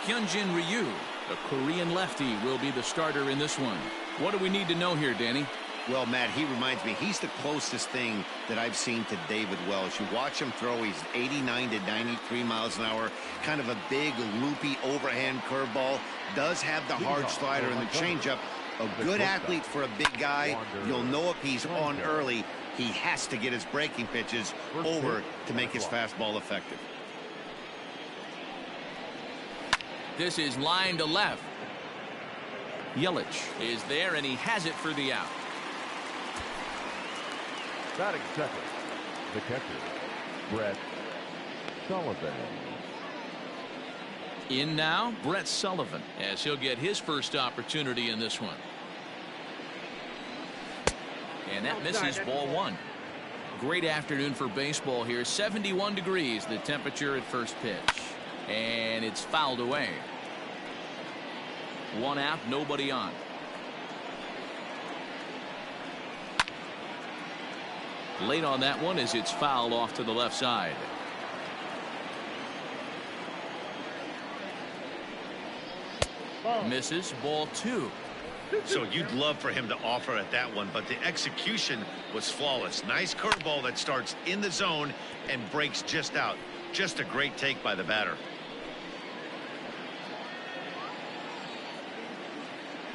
Hyunjin Ryu, the Korean lefty, will be the starter in this one. What do we need to know here, Danny? Well, Matt, he reminds me, he's the closest thing that I've seen to David Wells. You watch him throw, he's 89 to 93 miles an hour, kind of a big, loopy, overhand curveball, does have the hard slider and the changeup. A good athlete for a big guy. You'll know if he's on early, he has to get his breaking pitches over to make his fastball effective. This is line to left. Yelich is there, and he has it for the out. Batting second, the catcher, Brett Sullivan. In now, Brett Sullivan, as he'll get his first opportunity in this one. And that misses ball one. Great afternoon for baseball here. 71 degrees, the temperature at first pitch. And it's fouled away. One out, nobody on. Late on that one as it's fouled off to the left side. Misses, ball two. So you'd love for him to offer at that one, but the execution was flawless. Nice curveball that starts in the zone and breaks just out. Just a great take by the batter.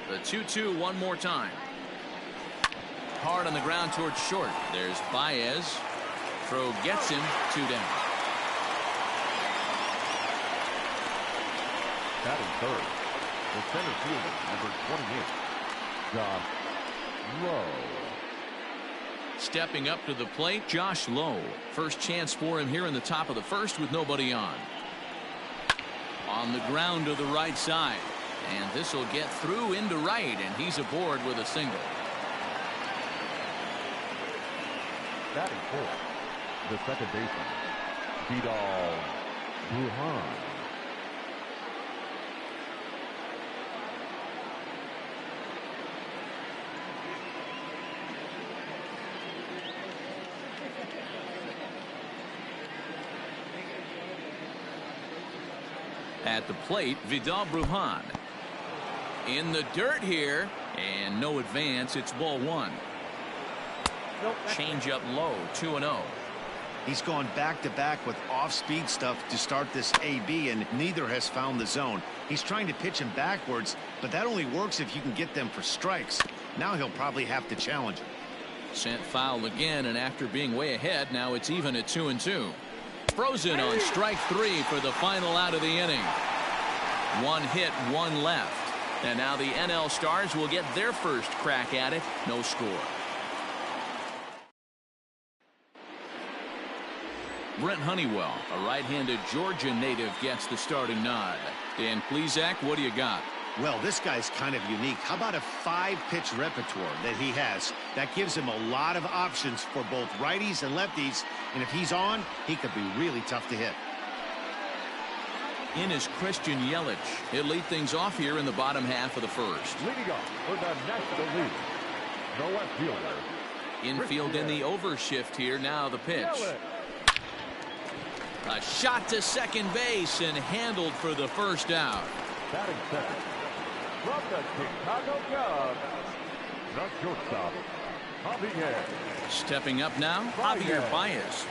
The 2-2 one more time. Hard on the ground towards short. There's Baez. Throw gets him, 2 down. Batting third, the center fielder, number 28, Josh Lowe. Stepping up to the plate, Josh Lowe. First chance for him here in the top of the first with nobody on. On the ground to the right side. And this will get through into right, and he's aboard with a single. Batting fourth, the second baseman, Vidal Brujan. At the plate, Vidal Brujan. In the dirt here, and no advance. It's ball one. Change up low, 2-0. He's gone back-to-back with off-speed stuff to start this AB, and neither has found the zone. He's trying to pitch him backwards, but that only works if you can get them for strikes. Now he'll probably have to challenge him. Sent foul again, and after being way ahead, now it's even at 2-2. Frozen on strike three for the final out of the inning. One hit, one left. And now the NL Stars will get their first crack at it. No score. Brent Honeywell, a right-handed Georgia native, gets the starting nod. Dan Plesac, what do you got? Well, this guy's kind of unique. How about a 5-pitch repertoire that he has? That gives him a lot of options for both righties and lefties. And if he's on, he could be really tough to hit. In is Christian Yelich. He'll lead things off here in the bottom half of the first. Leading off for the National League, the left fielder. Infield in the overshift here. Now the pitch. A shot to second base and handled for the first out. Batting second, from the Chicago Cubs, the shortstop, Javier. Stepping up now, Javier Baez.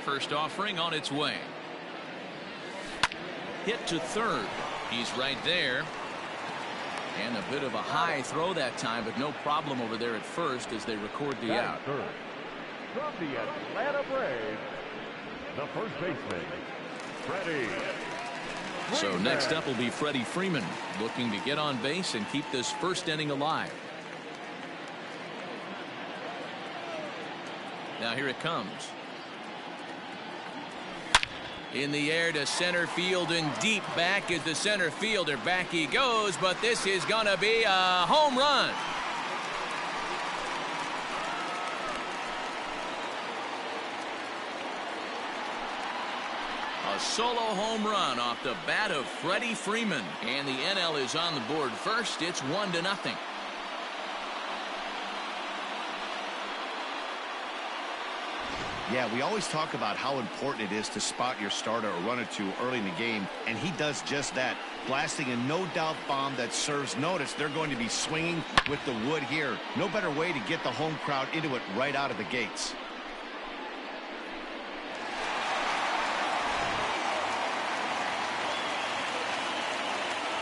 First offering on its way. Hit to third. He's right there. And a bit of a high throw that time, but no problem over there at first as they record the out. Third, from the Atlanta Braves, the first baseman, Freddie. So next up will be Freddie Freeman, looking to get on base and keep this first inning alive. Now here it comes. In the air to center field and deep back is the center fielder. Back he goes, but this is going to be a home run. A solo home run off the bat of Freddie Freeman. And the NL is on the board first. It's 1-0. Yeah, we always talk about how important it is to spot your starter or run or two early in the game, and he does just that, blasting a no-doubt bomb that serves notice. They're going to be swinging with the wood here. No better way to get the home crowd into it right out of the gates.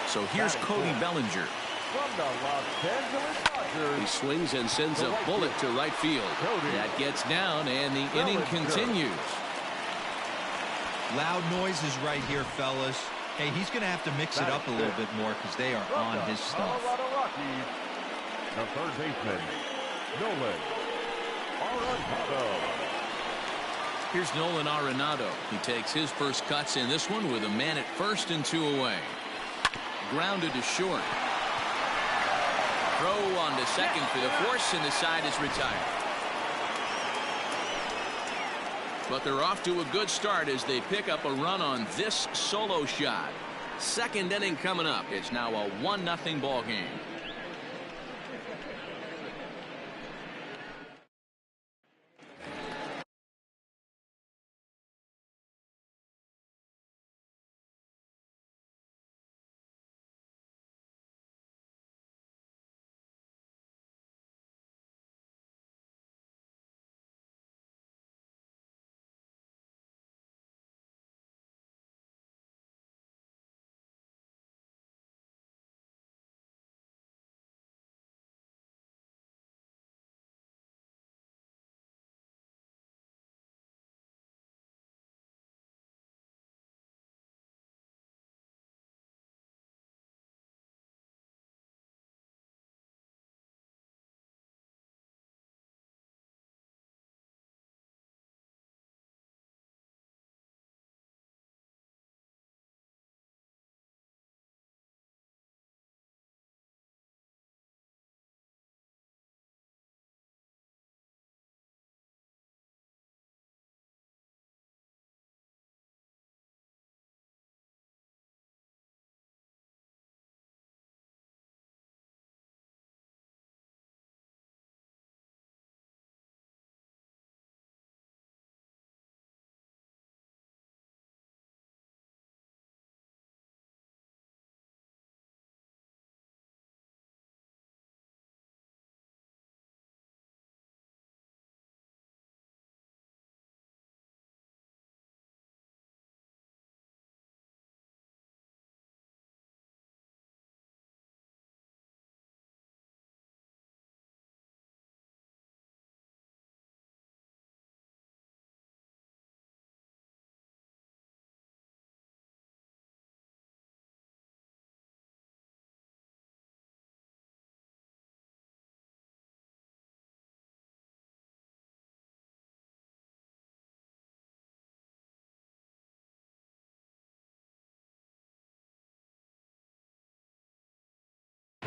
So here's Cody Bellinger. From the Los Angeles Dodgers. He swings and sends a bullet to right field. That gets down, and the inning continues. Loud noises right here, fellas. Hey, he's going to have to mix it up a little bit more because they are on his stuff. Colorado Rockies, the third baseman, Nolan Arenado. Here's Nolan Arenado. He takes his first cuts in this one with a man at first and 2 away. Grounded to short. Throw on to second for the force, and the side is retired. But they're off to a good start as they pick up a run on this solo shot. Second inning coming up. It's now a 1-0 ball game.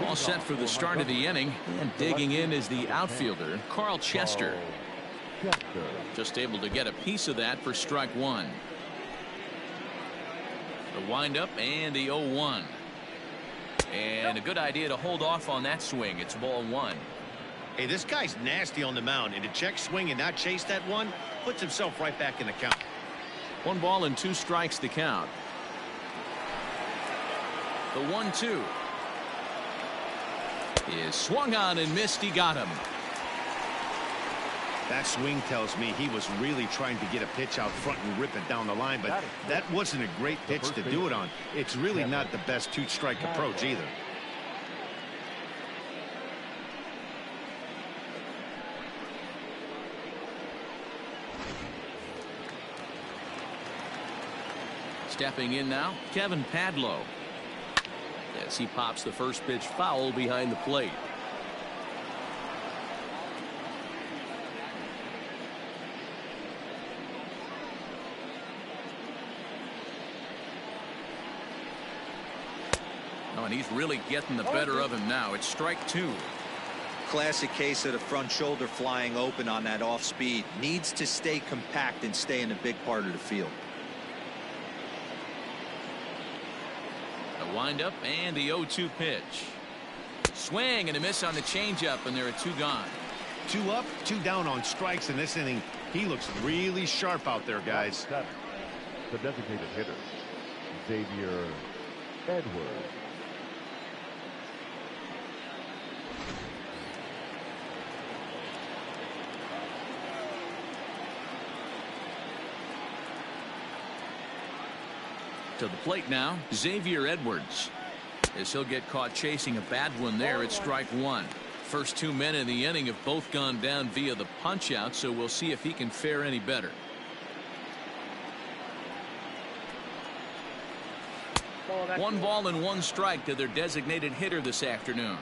All set for the start of the inning, and digging in is the outfielder, Carl Chester. Just able to get a piece of that for strike one. The windup and the 0-1. And a good idea to hold off on that swing. It's ball one. Hey, this guy's nasty on the mound, and to check swing and not chase that one puts himself right back in the count. 1 ball and 2 strikes the count. The 1-2 is swung on and missed. He got him. That swing tells me he was really trying to get a pitch out front and rip it down the line, but that wasn't a great pitch to do it on. It's really not the best 2-strike approach either. Stepping in now, Kevin Padlow. As he pops the first pitch foul behind the plate. Oh, and he's really getting the better of him now. It's strike 2. Classic case of the front shoulder flying open on that off speed. Needs to stay compact and stay in the big part of the field. The windup and the 0-2 pitch. Swing and a miss on the changeup, and there are 2 gone. 2 up, 2 down on strikes in this inning. He looks really sharp out there, guys. The designated hitter, Xavier Edwards. To the plate now, Xavier Edwards. As he'll get caught chasing a bad one there at strike 1. First 2 men in the inning have both gone down via the punch out, so we'll see if he can fare any better. One ball and 1 strike to their designated hitter this afternoon.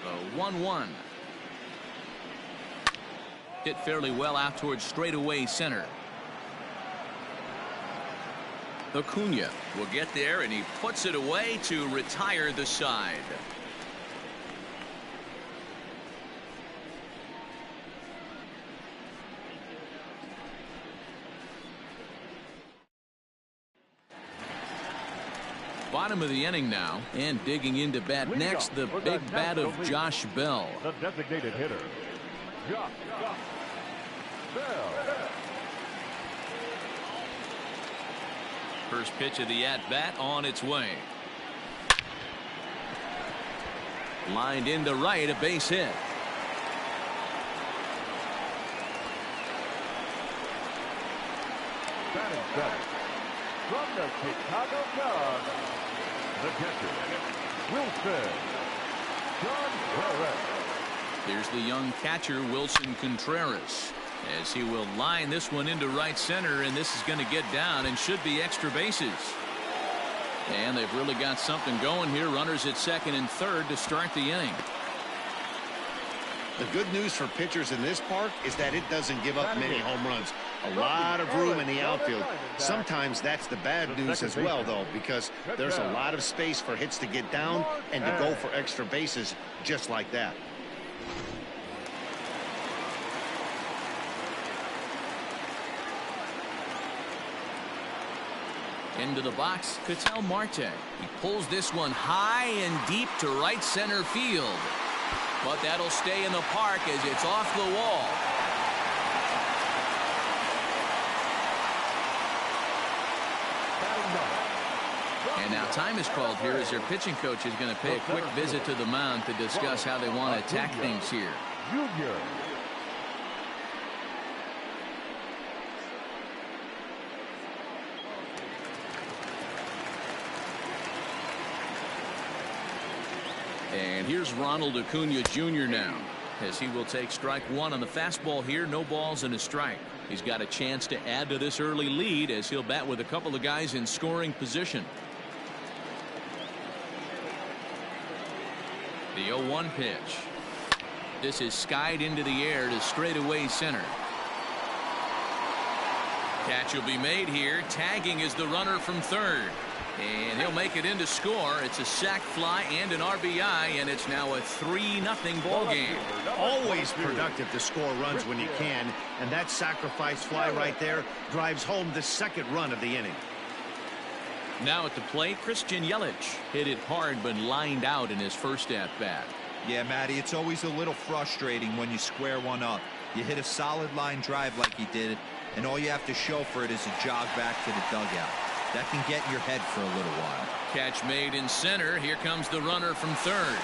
The 1-1. Hit fairly well out towards straightaway center. Acuna will get there, and he puts it away to retire the side. Bottom of the inning now, and digging into bat next, the big bat of Josh Bell. The designated hitter, Josh Bell. First pitch of the at-bat on its way. Lined into right, a base hit. Batting seventh from the Chicago Cubs, the catcher, Wilson Contreras. Here's the young catcher, Wilson Contreras, as he will line this one into right center, and this is going to get down and should be extra bases. And they've really got something going here. Runners at second and third to start the inning. The good news for pitchers in this park is that it doesn't give up many home runs. A lot of room in the outfield. Sometimes that's the bad news as well, though, because there's a lot of space for hits to get down and to go for extra bases just like that. Into the box, Ketel Marte. He pulls this one high and deep to right center field. But that'll stay in the park as it's off the wall. And now time is called here as their pitching coach is going to pay a quick visit to the mound to discuss how they want to attack things here. Junior. And here's Ronald Acuna Jr. now, as he will take strike one on the fastball here. No balls and a strike. He's got a chance to add to this early lead as he'll bat with a couple of guys in scoring position. The 0-1 pitch. This is skied into the air to straightaway center. Catch will be made here. Tagging is the runner from third. And he'll make it in to score. It's a sac fly and an RBI, and it's now a 3-0 ball game. Always productive to score runs when you can, and that sacrifice fly right there drives home the second run of the inning. Now at the plate, Christian Yelich hit it hard but lined out in his first at-bat. Yeah, Matty, it's always a little frustrating when you square one up. You hit a solid line drive like he did, and all you have to show for it is a jog back to the dugout. That can get in your head for a little while. Catch made in center. Here comes the runner from third.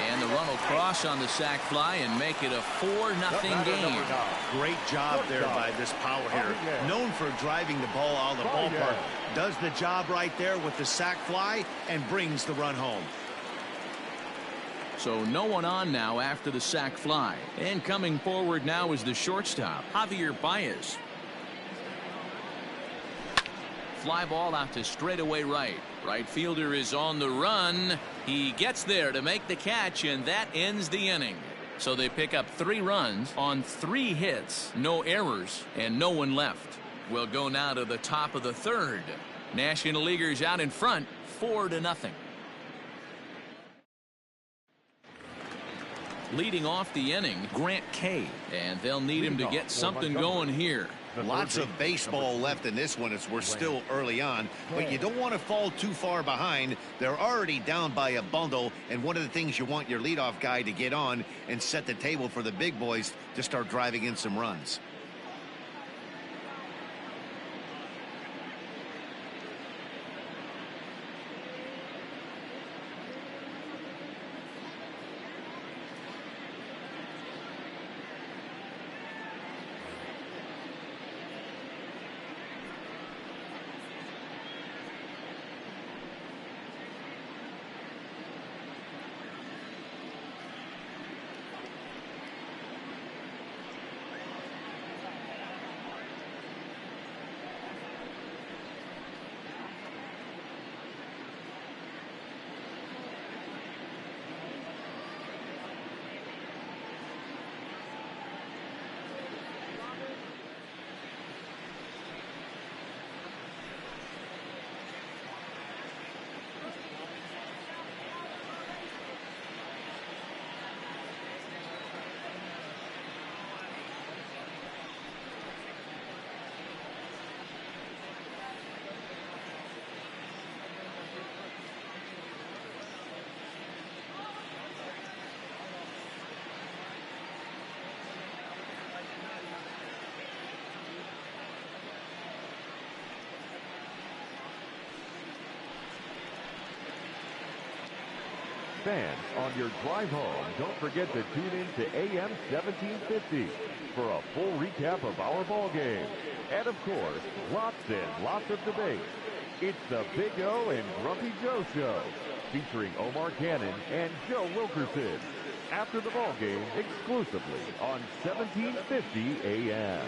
And the run will cross on the sac fly and make it a 4-0 game. Great job there by this power hitter. Known for driving the ball out of the ballpark. Does the job right there with the sac fly and brings the run home. So no one on now after the sac fly. And coming forward now is the shortstop, Javier Baez. Fly ball out to straightaway right. Right fielder is on the run. He gets there to make the catch, and that ends the inning. So they pick up 3 runs on 3 hits, no errors, and no one left. We'll go now to the top of the third. National Leaguers out in front, 4-0. Leading off the inning, Grant Kay, and they'll need him to get something going here. Lots of baseball left in this one as we're still early on, but you don't want to fall too far behind. They're already down by a bundle, and one of the things you want your leadoff guy to get on and set the table for the big boys to start driving in some runs. Fans, on your drive home, don't forget to tune in to AM 1750 for a full recap of our ball game. And of course, lots and lots of debate. It's the Big O and Grumpy Joe Show, featuring Omar Cannon and Joe Wilkerson. After the ball game, exclusively on 1750 AM.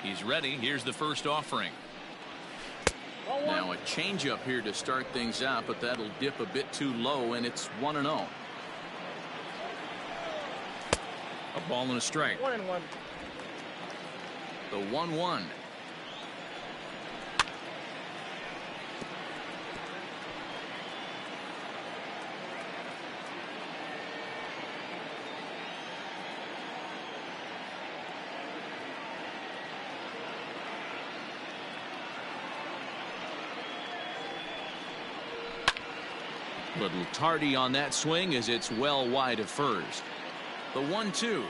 He's ready. Here's the first offering. Now a changeup here to start things out, but that'll dip a bit too low, and it's 1-0. A ball and a strike. 1-1. The 1-1. Little tardy on that swing as it's well wide of first. The 1-2.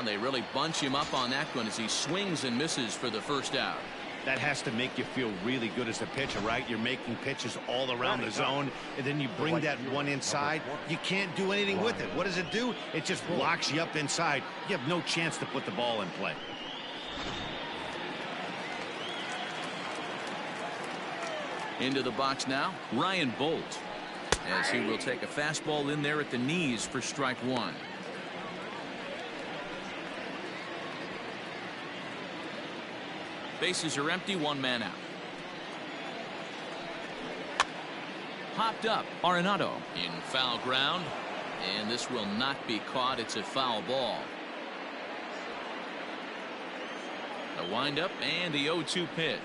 They really bunch him up on that one as he swings and misses for the first out. That has to make you feel really good as a pitcher, right? You're making pitches all around the zone, and then you bring that one inside. You can't do anything with it. What does it do? It just locks you up inside. You have no chance to put the ball in play. Into the box now, Ryan Bolt, as he will take a fastball in there at the knees for strike one. Bases are empty, one man out. Popped up, Arenado in foul ground, and this will not be caught. It's a foul ball. A windup and the 0-2 pitch.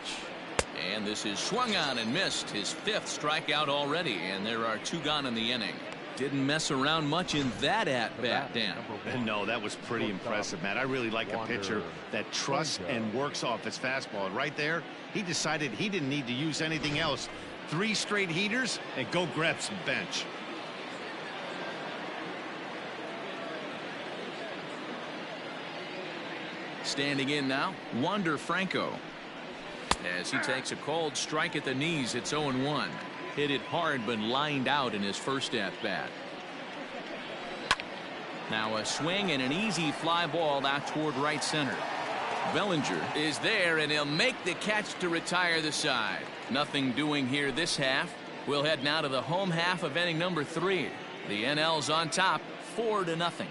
And this is swung on and missed. His fifth strikeout already, and there are two gone in the inning. Didn't mess around much in that at-bat, Dan. No, that was pretty impressive, Matt. I really like a pitcher that trusts and works off his fastball. And right there, he decided he didn't need to use anything else. 3 straight heaters and go grab some bench. Standing in now, Wander Franco. As he takes a cold strike at the knees, it's 0-1. Hit it hard but lined out in his first at-bat. Now a swing and an easy fly ball out toward right center. Bellinger is there, and he'll make the catch to retire the side. Nothing doing here this half. We'll head now to the home half of inning number 3. The NL's on top, 4-0.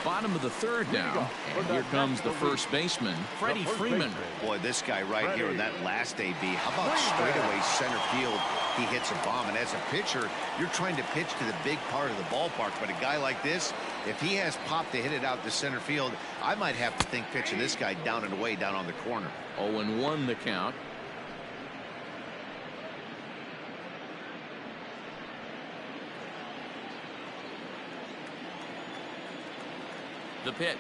Bottom of the third now, and here comes the first baseman, Freddie Freeman. Boy, this guy right here in that last AB, how about straightaway center field? He hits a bomb, and as a pitcher, you're trying to pitch to the big part of the ballpark, but a guy like this, if he has pop to hit it out to center field, I might have to think pitching this guy down and away down on the corner. 0-1 the count. The pitch.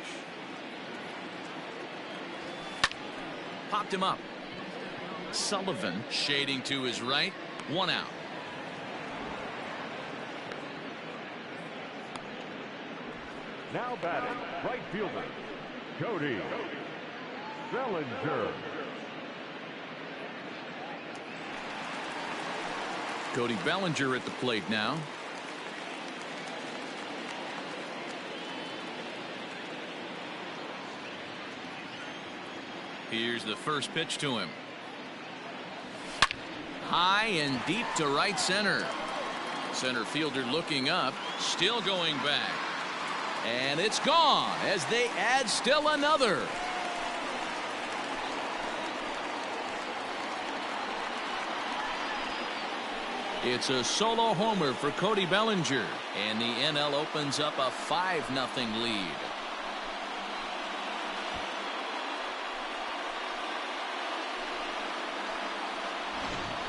Popped him up. Sullivan shading to his right. 1 out. Now batting, right fielder, Cody Bellinger. Cody Bellinger at the plate now. Here's the first pitch to him. High and deep to right center. Center fielder looking up, still going back. And it's gone as they add still another. It's a solo homer for Cody Bellinger, and the NL opens up a 5-0 lead.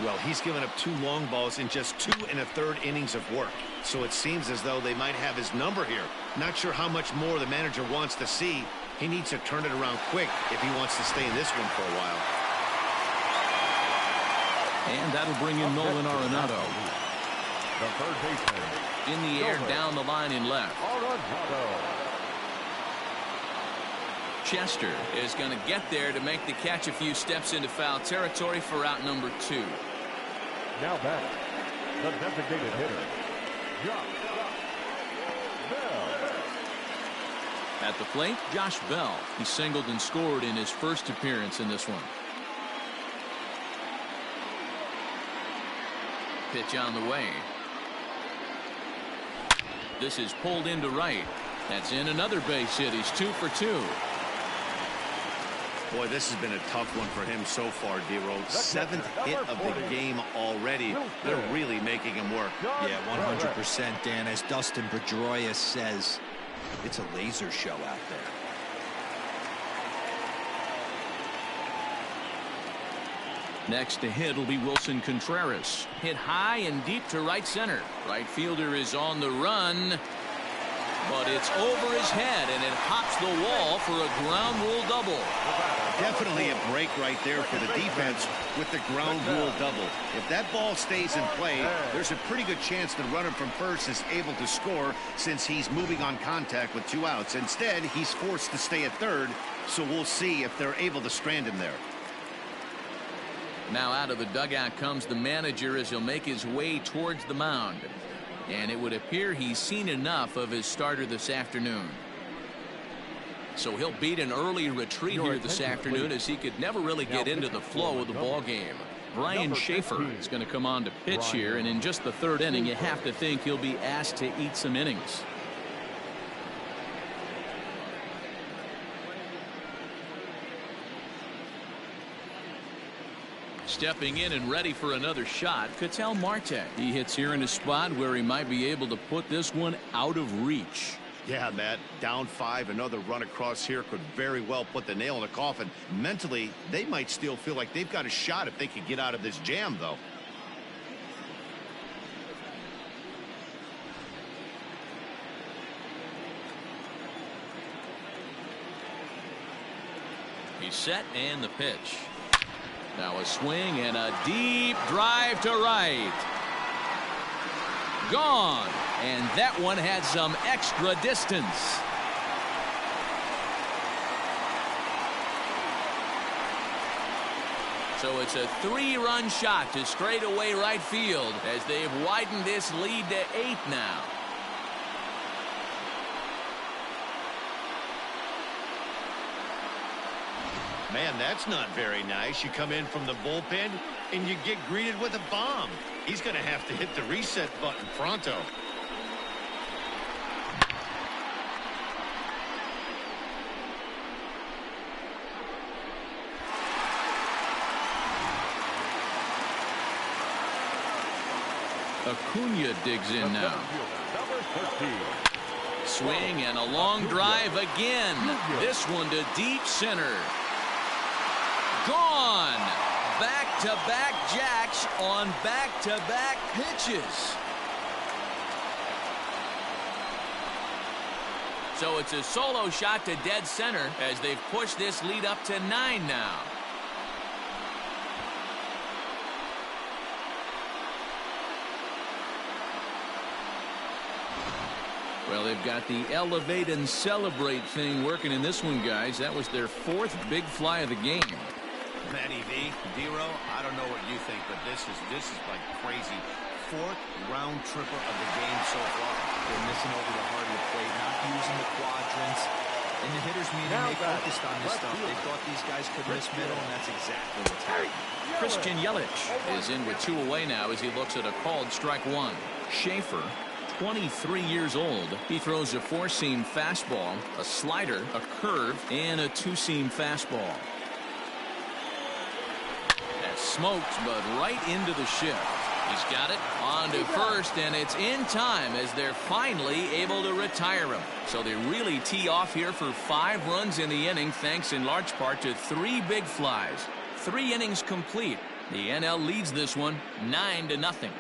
Well, he's given up 2 long balls in just 2 1/3 innings of work. So it seems as though they might have his number here. Not sure how much more the manager wants to see. He needs to turn it around quick if he wants to stay in this one for a while. And that'll bring in Nolan Arenado. The third baseman. In the air, down the line in left. Arenado. Chester is going to get there to make the catch a few steps into foul territory for out number 2. Now back, the designated hitter, Josh Bell. At the plate, Josh Bell. He singled and scored in his first appearance in this one. Pitch on the way. This is pulled into right. That's in another base hit. He's 2 for 2. Boy, this has been a tough one for him so far, D-Roll. 7th hit of the game already. They're really making him work. Yeah, 100%, Dan. As Dustin Pedroia says, it's a laser show out there. Next to hit will be Wilson Contreras. Hit high and deep to right center. Right fielder is on the run, but it's over his head, and it hops the wall for a ground rule double. Definitely a break right there for the defense with the ground rule double. If that ball stays in play, there's a pretty good chance the runner from first is able to score since he's moving on contact with 2 outs. Instead, he's forced to stay at third, so we'll see if they're able to strand him there. Now out of the dugout comes the manager as he'll make his way towards the mound. And it would appear he's seen enough of his starter this afternoon. So he'll beat an early retreat here this afternoon, as he could never really get into the flow of the ball game. Brian Schaefer is going to come on to pitch here, and in just the 3rd inning, you have to think he'll be asked to eat some innings. Stepping in and ready for another shot, Ketel Marte. He hits here in a spot where he might be able to put this one out of reach. Yeah, Matt, down 5, another run across here could very well put the nail in the coffin. Mentally, they might still feel like they've got a shot if they could get out of this jam, though. He's set, and the pitch. Now a swing and a deep drive to right. Gone. And that one had some extra distance. So it's a 3-run shot to straightaway right field as they've widened this lead to 8 now. Man, that's not very nice. You come in from the bullpen and you get greeted with a bomb. He's going to have to hit the reset button pronto. Acuna digs in now. Swing and a long drive again. This one to deep center. Gone. Back-to-back jacks on back-to-back pitches. So it's a solo shot to dead center as they've pushed this lead up to 9 now. Well, they've got the elevate and celebrate thing working in this one, guys. That was their 4th big fly of the game. Matty V, D-Row, I don't know what you think, but this is like crazy. 4th round tripper of the game so far. They're missing over the heart of the plate, not using the quadrants. In the hitters meeting, they focused on this stuff. They thought these guys could miss middle, and that's exactly what's happening. Christian Yelich is in with 2 away now as he looks at a called strike 1. Schaefer, 23 years old. He throws a 4-seam fastball, a slider, a curve, and a 2-seam fastball. That's smoked, but right into the shift. He's got it on to first, and it's in time as they're finally able to retire him. So they really tee off here for 5 runs in the inning, thanks in large part to 3 big flies. 3 innings complete. The NL leads this one 9-0.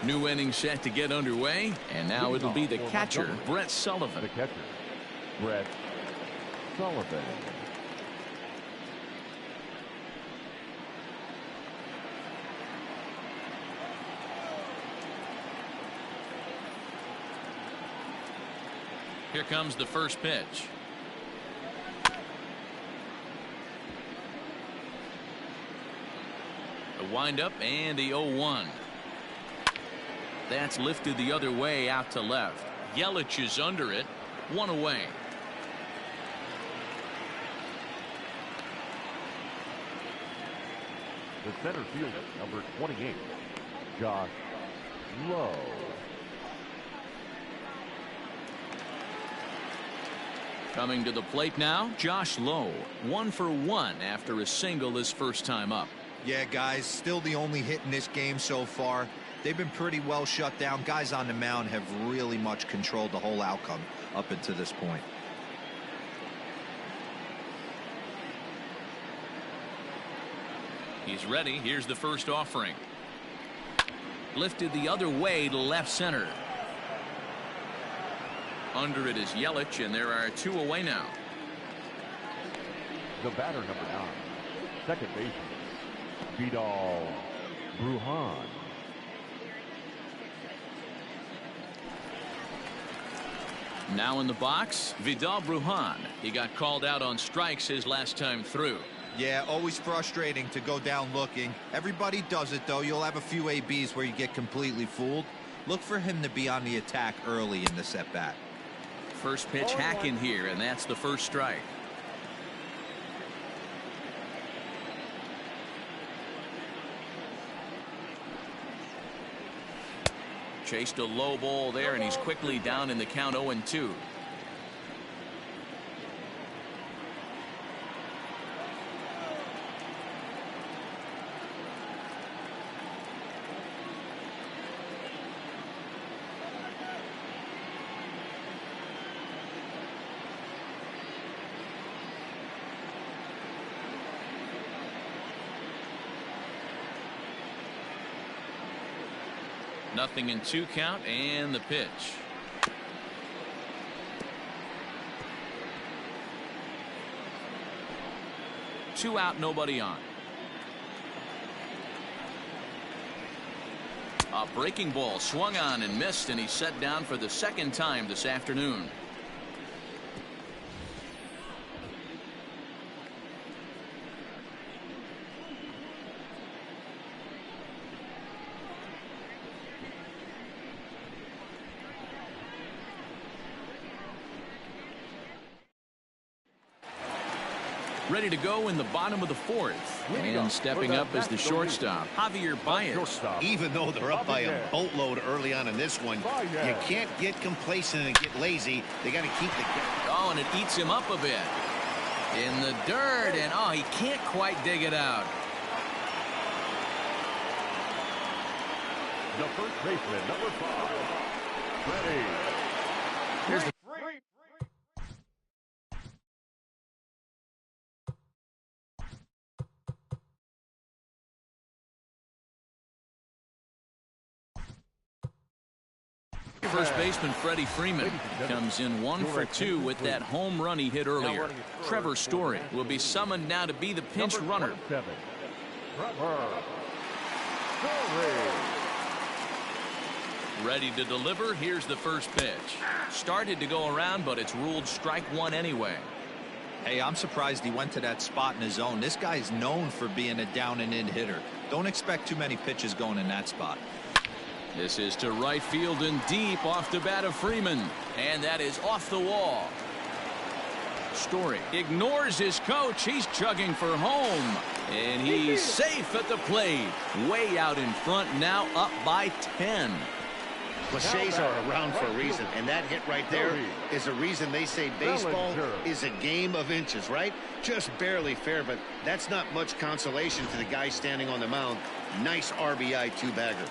New inning set to get underway, and now it'll be the catcher, Brett Sullivan. The catcher, Brett Sullivan. Here comes the first pitch. The windup and the 0-1. That's lifted the other way out to left. Yelich is under it. 1 away. The center fielder, number 28, Josh Lowe. Coming to the plate now, Josh Lowe. 1 for 1 after a single his first time up. Yeah, guys, still the only hit in this game so far. They've been pretty well shut down. Guys on the mound have really much controlled the whole outcome up until this point. He's ready. Here's the first offering. Lifted the other way to left center. Under it is Yelich, and there are 2 away now. The batter, number 9, second baseman, Vidal Brujan. Now in the box, Vidal Brujan. He got called out on strikes his last time through. Yeah, always frustrating to go down looking. Everybody does it, though. You'll have a few ABs where you get completely fooled. Look for him to be on the attack early in the at-bat. First pitch hacking here, and that's the first strike. Chased a low ball there, and he's quickly down in the count 0-2. Nothing in 2 count, and the pitch. Two out, nobody on. A breaking ball swung on and missed, and he's set down for the second time this afternoon. Ready to go in the bottom of the 4th. And stepping up as the shortstop, Javier Baez. Even though they're up by a boatload early on in this one, you can't get complacent and get lazy. They got to keep the... Oh, and it eats him up a bit. In the dirt, and oh, he can't quite dig it out. The first baseman, number 5, ready. Here's the first baseman Freddie Freeman comes in 1 for 2 with that home run he hit earlier. Trevor Story will be summoned now to be the pinch runner. Ready to deliver. Here's the first pitch. Started to go around, but it's ruled strike 1 anyway. Hey, I'm surprised he went to that spot in his zone. This guy's known for being a down and in hitter. Don't expect too many pitches going in that spot. This is to right field and deep off the bat of Freeman. And that is off the wall. Story ignores his coach. He's chugging for home. And he's safe at the plate. Way out in front now, up by 10. Cliches are around for a reason, and that hit right there is a reason they say baseball is a game of inches, right? Just barely fair, but that's not much consolation to the guy standing on the mound. Nice RBI two-bagger.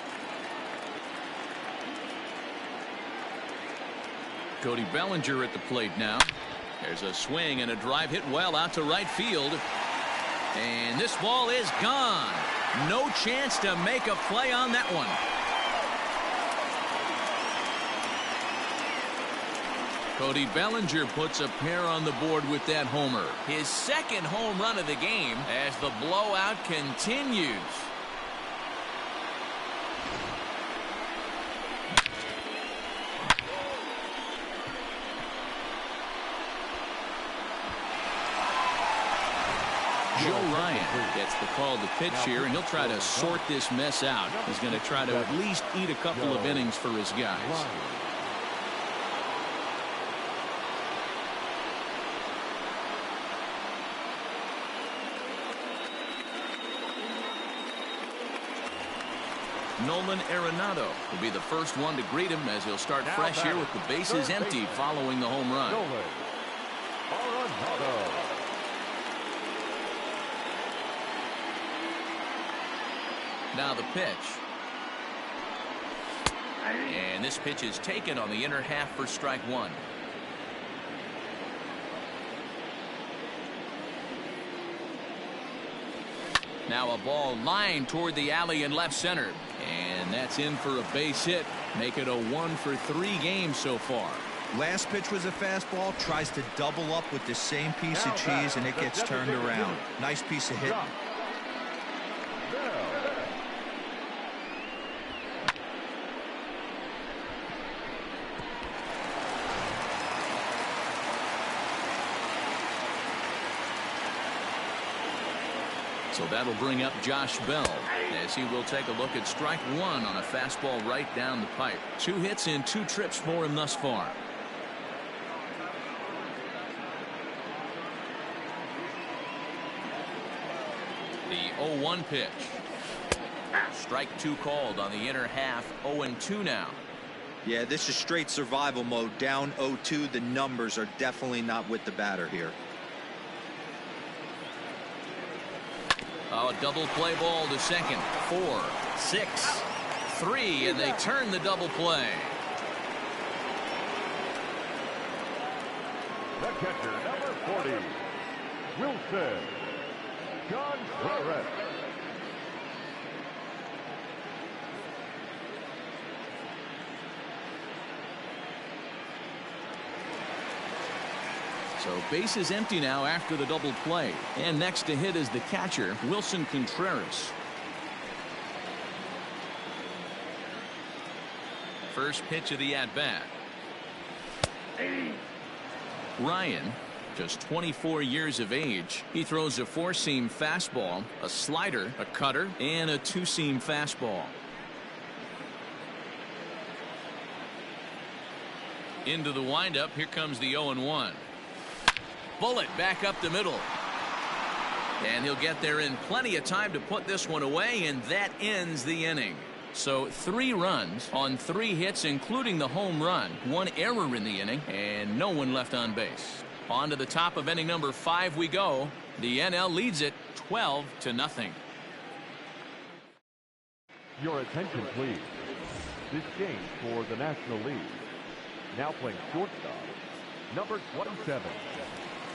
Cody Bellinger at the plate now. There's a swing and a drive hit well out to right field. And this ball is gone. No chance to make a play on that one. Cody Bellinger puts a pair on the board with that homer. His second home run of the game as the blowout continues. Joe Ryan gets the call to pitch here, and he'll try to sort this mess out. He's going to try to at least eat a couple of innings for his guys. Nolan Arenado will be the first one to greet him as he'll start fresh here with the bases empty following the home run. Now the pitch. And this pitch is taken on the inner half for strike 1. Now a ball lined toward the alley in left center. And that's in for a base hit. Make it a 1-for-3 game so far. Last pitch was a fastball. Tries to double up with the same piece of cheese, and it gets turned around. Nice piece of hitting. So that'll bring up Josh Bell as he will take a look at strike one on a fastball right down the pipe. 2 hits in 2 trips for him thus far. The 0-1 pitch. Strike 2 called on the inner half. 0-2 now. Yeah, this is straight survival mode. Down 0-2. The numbers are definitely not with the batter here. Oh, a double play ball to second. 4, 6, 3, and they turn the double play. The catcher, number 40, Wilson Contreras. So base is empty now after the double play. And next to hit is the catcher, Wilson Contreras. First pitch of the at-bat. Ryan, just 24 years of age. He throws a 4-seam fastball, a slider, a cutter, and a 2-seam fastball. Into the windup. Here comes the 0-1. Bullet back up the middle. And he'll get there in plenty of time to put this one away, and that ends the inning. So 3 runs on 3 hits, including the home run. 1 error in the inning, and no one left on base. On to the top of inning number 5 we go. The NL leads it 12-0. Your attention, please. This game for the National League. Now playing shortstop, number 27.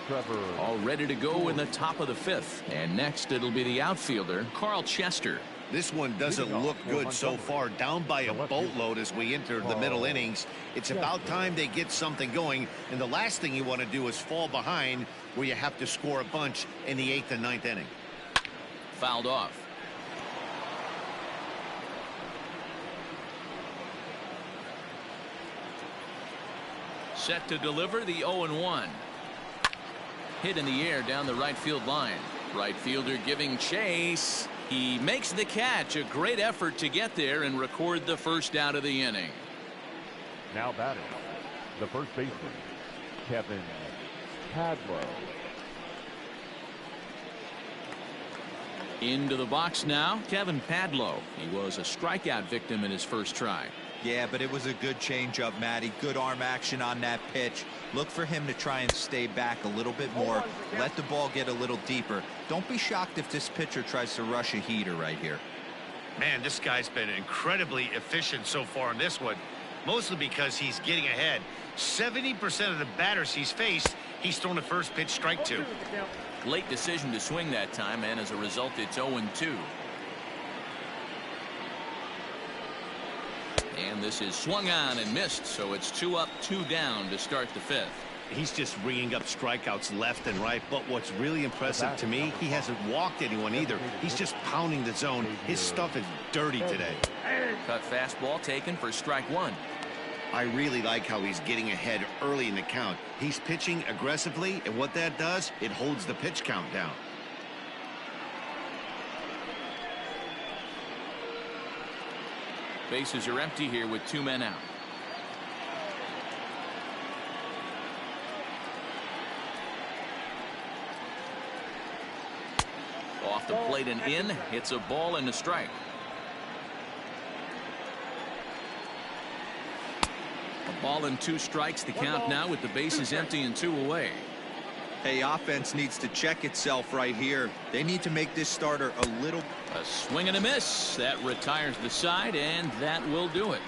Trevor. All ready to go in the top of the 5th. And next it'll be the outfielder, Carl Chester. This one doesn't look good so far. Down by a boatload as we enter the middle innings. It's about time they get something going. And the last thing you want to do is fall behind where you have to score a bunch in the 8th and 9th inning. Fouled off. Set to deliver the 0-1. Hit in the air down the right field line. Right fielder giving chase. He makes the catch. A great effort to get there and record the first out of the inning. Now batting, the first baseman, Kevin Padlow. Into the box now, Kevin Padlow. He was a strikeout victim in his first try. Yeah, but it was a good changeup, Matty. Good arm action on that pitch. Look for him to try and stay back a little bit more. Let the ball get a little deeper. Don't be shocked if this pitcher tries to rush a heater right here. Man, this guy's been incredibly efficient so far in this one. Mostly because he's getting ahead. 70% of the batters he's faced, he's thrown the first pitch strike to. Late decision to swing that time, and as a result, it's 0-2. And this is swung on and missed, so it's 2 up, 2 down to start the 5th. He's just ringing up strikeouts left and right. But what's really impressive to me, he hasn't walked anyone either. He's just pounding the zone. His stuff is dirty today. Cut fastball taken for strike 1. I really like how he's getting ahead early in the count. He's pitching aggressively, and what that does, it holds the pitch count down. Bases are empty here with 2 men out. Off the plate and in. It's a ball and a strike. A ball and 2 strikes. The count now with the bases empty and 2 away. Hey, offense needs to check itself right here. They need to make this starter a little. A swing and a miss. That retires the side, and that will do it.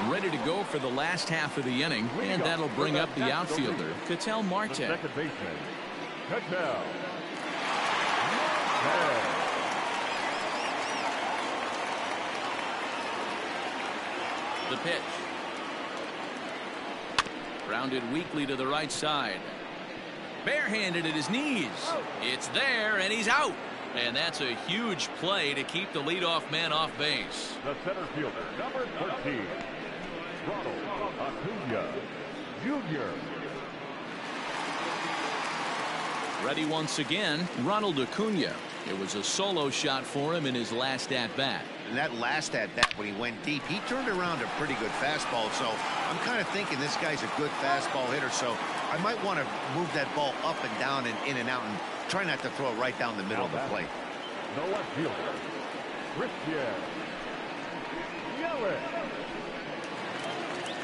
Ready to go for the last half of the inning, and that'll bring up the outfielder, Ketel Marte. The second baseman, Ketel. The pitch. Grounded weakly to the right side. Barehanded at his knees. It's there, and he's out. And that's a huge play to keep the leadoff man off base. The center fielder, number 13, Ronald Acuna Jr. Ready once again, Ronald Acuna. It was a solo shot for him in his last at-bat. And that last at-bat, when he went deep, he turned around a pretty good fastball. So I'm kind of thinking this guy's a good fastball hitter. So I might want to move that ball up and down and in and out and try not to throw it right down the middle of the plate. The left fielder, Christian Yelich.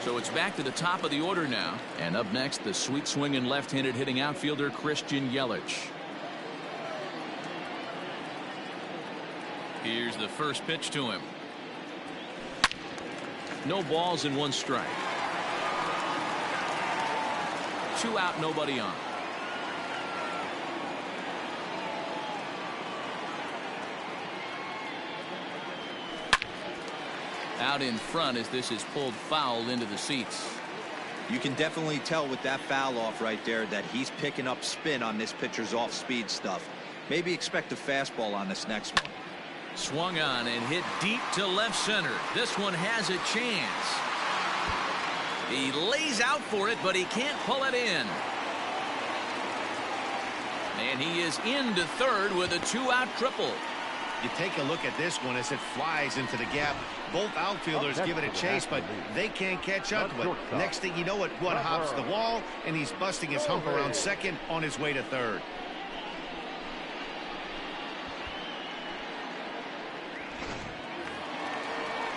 So it's back to the top of the order now. And up next, the sweet swinging left-handed hitting outfielder, Christian Yelich. Here's the first pitch to him. No balls and one strike. 2 out, nobody on. Out in front as this is pulled foul into the seats. You can definitely tell with that foul off right there that he's picking up spin on this pitcher's off-speed stuff. Maybe expect a fastball on this next one. Swung on and hit deep to left center. This one has a chance. He lays out for it, but he can't pull it in. And he is into third with a 2-out triple. You take a look at this one as it flies into the gap. Both outfielders give it a chase, but they can't catch up to it. Next thing you know, it one hops the wall, and he's busting his hump around second on his way to third.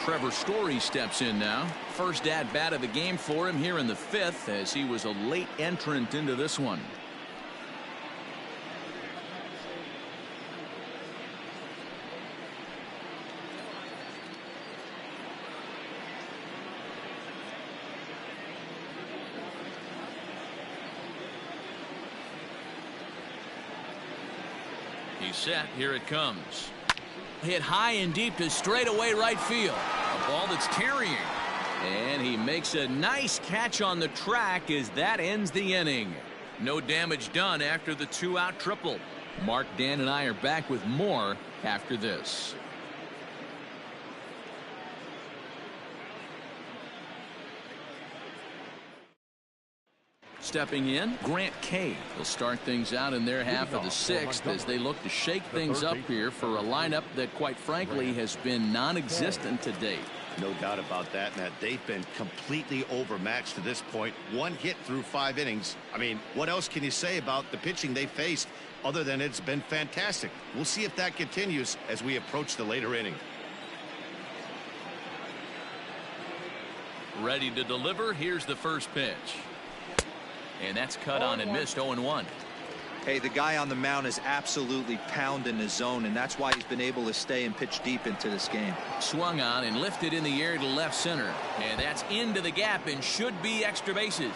Trevor Story steps in now. First at-bat of the game for him here in the 5th, as he was a late entrant into this one. He's set. Here it comes. Hit high and deep to straightaway right field. A ball that's carrying. And he makes a nice catch on the track as that ends the inning. No damage done after the 2-out triple. Mark, Dan, and I are back with more after this. Stepping in, Grant Kay will start things out in their half of the 6th as they look to shake things up here for a lineup that, quite frankly, has been non-existent to date. No doubt about that, Matt. They've been completely overmatched to this point. 1 hit through 5 innings. I mean, what else can you say about the pitching they faced other than it's been fantastic? We'll see if that continues as we approach the later inning. Ready to deliver. Here's the first pitch. And that's cut on and missed. 0-1. Hey, the guy on the mound is absolutely pounding his zone, and that's why he's been able to stay and pitch deep into this game. Swung on and lifted in the air to left center. And that's into the gap and should be extra bases.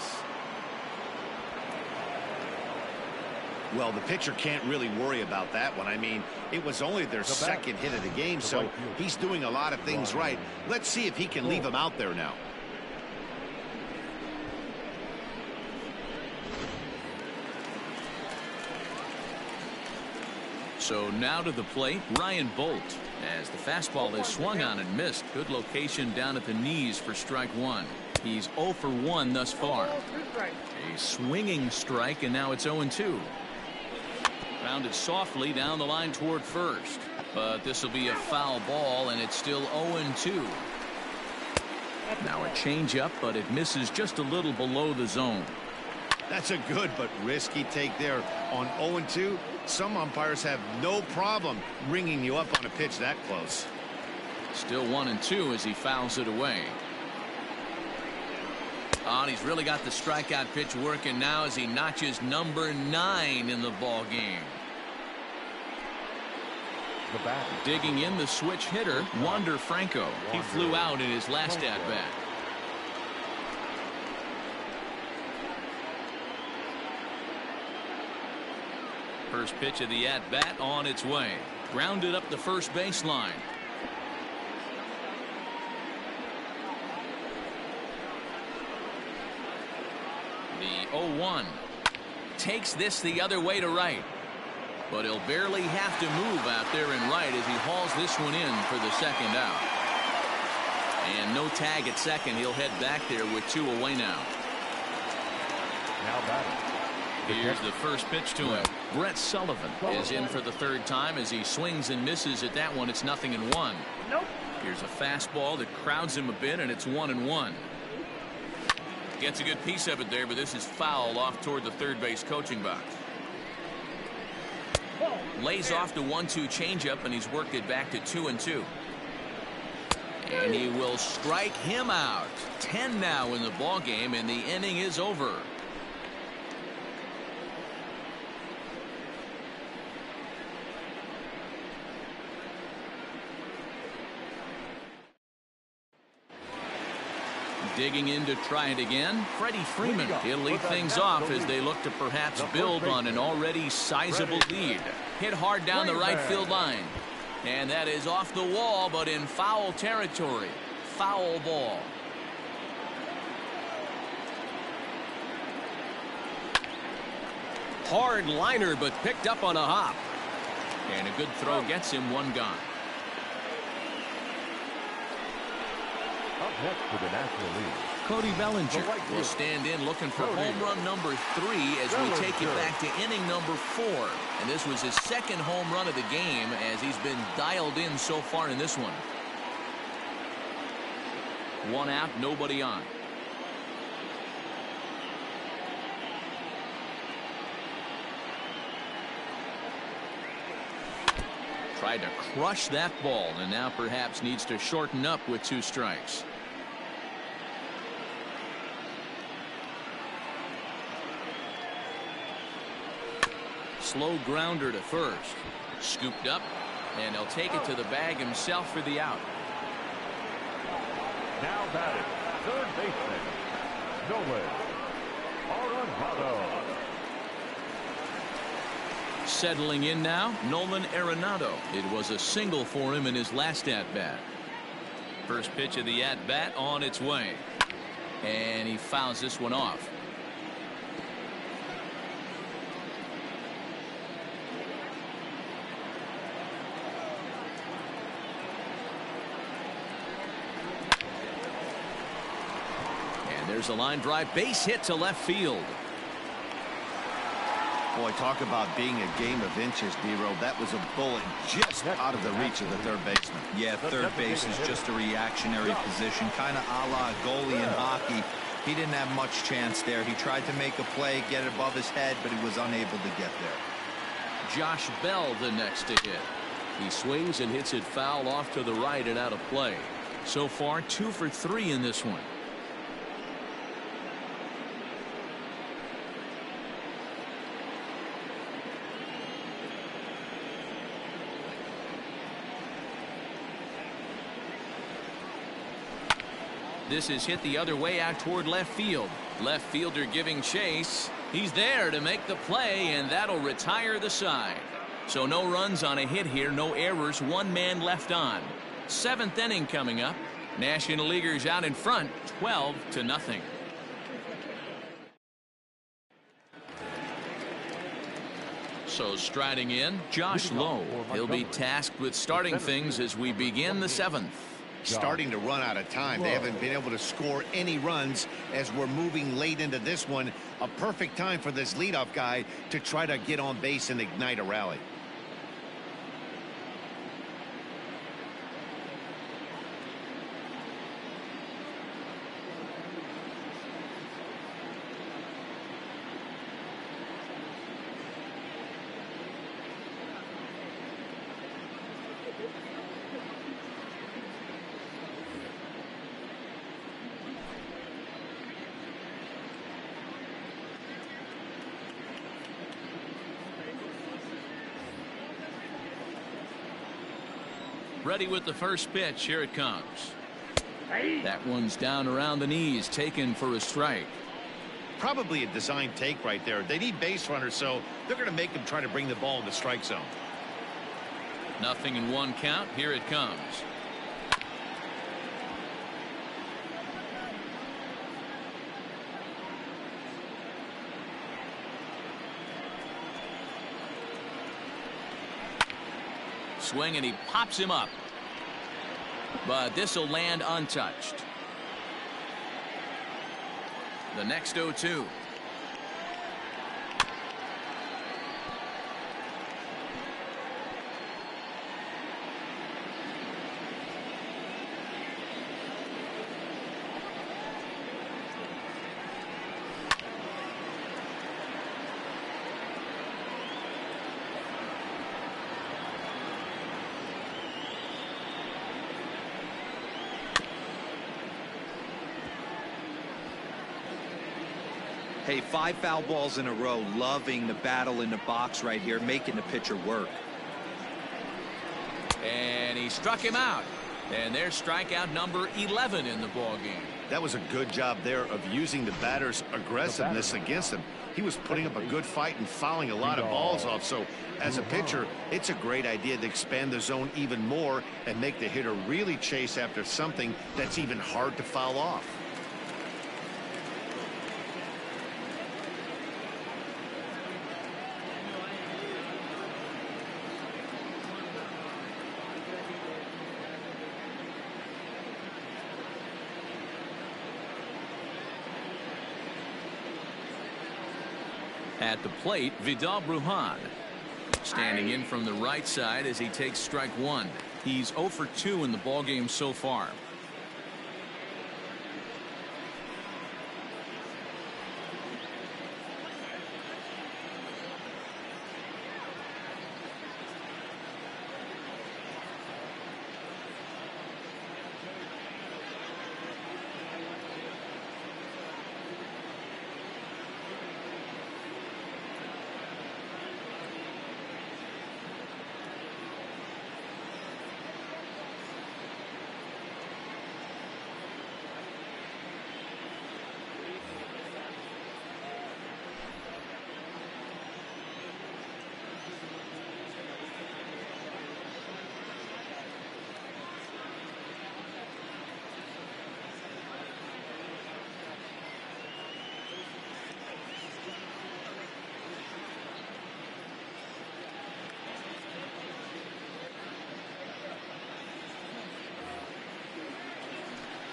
Well, the pitcher can't really worry about that one. I mean, it was only their second hit of the game, so he's doing a lot of things right. Let's see if he can leave him out there now. So now to the plate, Ryan Bolt, as the fastball is swung on and missed. Good location down at the knees for strike 1. He's 0 for 1 thus far. A swinging strike, and now it's 0-2. Rounded softly down the line toward first. But this will be a foul ball, and it's still 0-2. Now a changeup, but it misses just a little below the zone. That's a good but risky take there on 0-2. Some umpires have no problem ringing you up on a pitch that close. Still 1-2 as he fouls it away. Oh, and he's really got the strikeout pitch working now as he notches number 9 in the ball game. Digging in the switch hitter, Wander Franco. He flew out in his last at-bat. First pitch of the at-bat on its way. Grounded up the first baseline. The 0-1. Takes this the other way to right. But he'll barely have to move out there in right as he hauls this one in for the second out. And no tag at second. He'll head back there with 2 away now. Now batting. Here's the first pitch to him. Brett Sullivan is in for the third time as he swings and misses at that one. It's 0-1. Nope. Here's a fastball that crowds him a bit, and it's 1-1. Gets a good piece of it there, but this is foul off toward the third base coaching box. Lays off the 1-2 changeup, and he's worked it back to 2-2. And he will strike him out. 10 now in the ball game, and the inning is over. Digging in to try it again, Freddie Freeman. He'll lead things off as they look to perhaps build on an already sizable lead. Hit hard down the right field line. And that is off the wall, but in foul territory. Foul ball. Hard liner, but picked up on a hop. And a good throw gets him one gone. Up next for the National League, Cody Bellinger will stand in looking for home run number 3 as we take it back to inning number 4. And this was his second home run of the game as he's been dialed in so far in this one. 1 out, nobody on. Tried to crush that ball and now perhaps needs to shorten up with 2 strikes. Slow grounder to first. Scooped up, and he'll take it to the bag himself for the out. now batting, third baseman, Nolan Arenado. Settling in now, Nolan Arenado. It was a single for him in his last at-bat. First pitch of the at-bat on its way. And he fouls this one off. And there's a line drive base hit to left field. Boy, talk about being a game of inches, D-Row. That was a bullet just out of the reach of the third baseman. Yeah, third base is just a reactionary position, kind of a la goalie in hockey. He didn't have much chance there. He tried to make a play, get it above his head, but he was unable to get there. Josh Bell the next to hit. He swings and hits it foul off to the right and out of play. So far 2 for 3 in this one. This is hit the other way out toward left field. Left fielder giving chase. He's there to make the play, and that'll retire the side. So no runs on a hit here, no errors, 1 man left on. 7th inning coming up. National Leaguers out in front, 12-0. So striding in, Josh Lowe. He'll be tasked with starting things as we begin the 7th. Starting to run out of time. They haven't been able to score any runs as we're moving late into this one. A perfect time for this leadoff guy to try to get on base and ignite a rally. Ready with the first pitch. Here it comes. That one's down around the knees, taken for a strike. Probably a design take right there. They need base runners, so they're going to make them try to bring the ball in the strike zone. Nothing in one count. Here it comes. Swing, and he pops him up. But this will land untouched. The next 0-2. Hey, 5 foul balls in a row. Loving the battle in the box right here, making the pitcher work. And he struck him out. And there's strikeout number 11 in the ballgame. That was a good job there of using the batter's aggressiveness against him. He was putting up a good fight and fouling a lot of balls off. So as a pitcher, it's a great idea to expand the zone even more and make the hitter really chase after something that's even hard to foul off. At the plate, Vidal Brujan. Standing in from the right side as he takes strike one. He's 0 for 2 in the ballgame so far.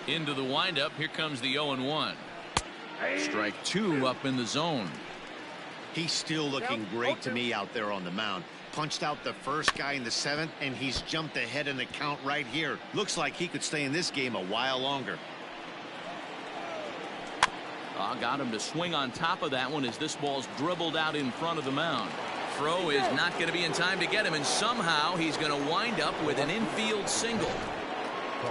Into the windup. Here comes the 0-1. Strike 2 up in the zone. He's still looking great to me out there on the mound. Punched out the first guy in the 7th, and he's jumped ahead in the count right here. Looks like he could stay in this game a while longer. Got him to swing on top of that one as this ball's dribbled out in front of the mound. Throw is not going to be in time to get him, and somehow he's going to wind up with an infield single.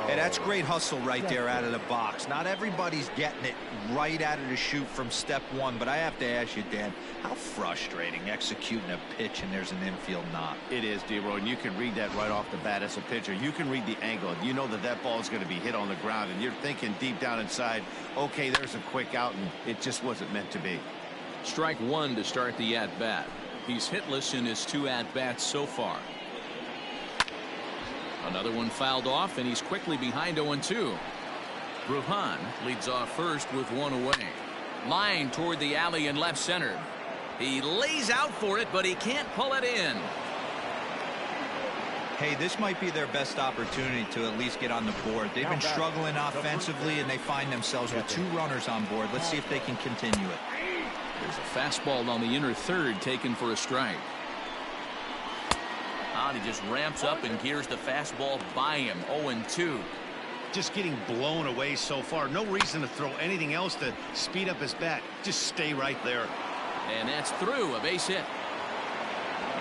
Hey, that's great hustle right there out of the box. Not everybody's getting it right out of the chute from step one, but I have to ask you, Dan, how frustrating executing a pitch and there's an infield knock. It is, D-Roy, and you can read that right off the bat as a pitcher. You can read the angle. You know that that ball is going to be hit on the ground, and you're thinking deep down inside, okay, there's a quick out, and it just wasn't meant to be. Strike 1 to start the at-bat. He's hitless in his 2 at-bats so far. Another one fouled off, and he's quickly behind 0-2. Brujan leads off first with 1 away. Line toward the alley in left center. He lays out for it, but he can't pull it in. Hey, this might be their best opportunity to at least get on the board. They've been struggling offensively, and they find themselves with 2 runners on board. Let's see if they can continue it. There's a fastball on the inner third taken for a strike. He just ramps up and gears the fastball by him. 0-2. Just getting blown away so far. No reason to throw anything else to speed up his bat. Just stay right there. And that's through. A base hit.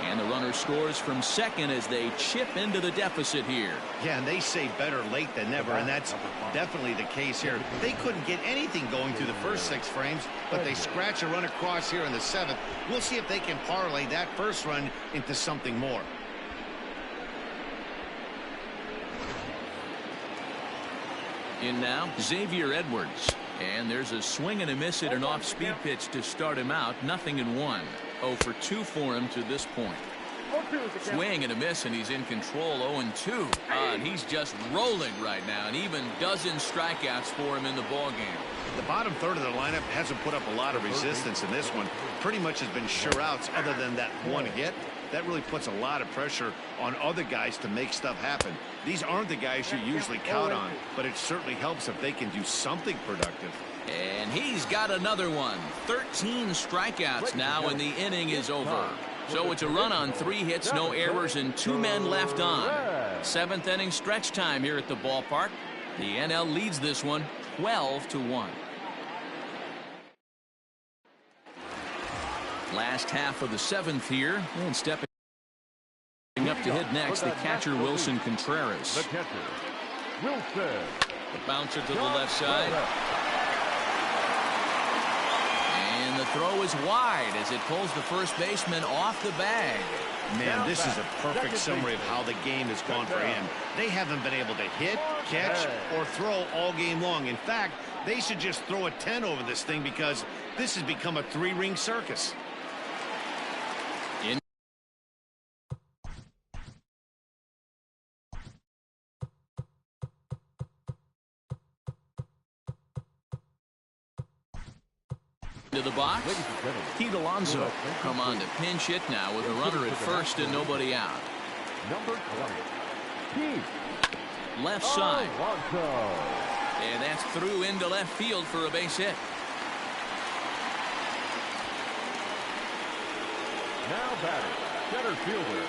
And the runner scores from second as they chip into the deficit here. Yeah, and they say better late than never, and that's definitely the case here. They couldn't get anything going through the first 6 frames, but they scratch a run across here in the 7th. We'll see if they can parlay that first run into something more. In now, Xavier Edwards. And there's a swing and a miss at an off-speed pitch to start him out. 0-1. 0 for 2 for him to this point. Swing and a miss, and he's in control. 0-2. And he's just rolling right now, and even dozen strikeouts for him in the ball game. The bottom third of the lineup hasn't put up a lot of resistance in this one. Pretty much has been sure outs other than that one hit. That really puts a lot of pressure on other guys to make stuff happen. These aren't the guys you usually count on, but it certainly helps if they can do something productive. And he's got another one. 13 strikeouts now, and the inning is over. So it's a run on 3 hits, no errors, and 2 men left on. 7th inning stretch time here at the ballpark. The NL leads this one 12-1. Last half of the 7th here, and stepping up to hit next, the catcher Wilson Contreras. The catcher, Wilson. The bouncer to the left side. And the throw is wide as it pulls the first baseman off the bag. Man, this is a perfect summary of how the game has gone for him. They haven't been able to hit, catch, or throw all game long. In fact, they should just throw a 10 over this thing because this has become a 3-ring circus. To the box, Pete Alonso come on to pinch hit now with a runner at first and nobody out. Number 20, Pete Left side. Alonso. And that's through into left field for a base hit. Now batting, center fielder,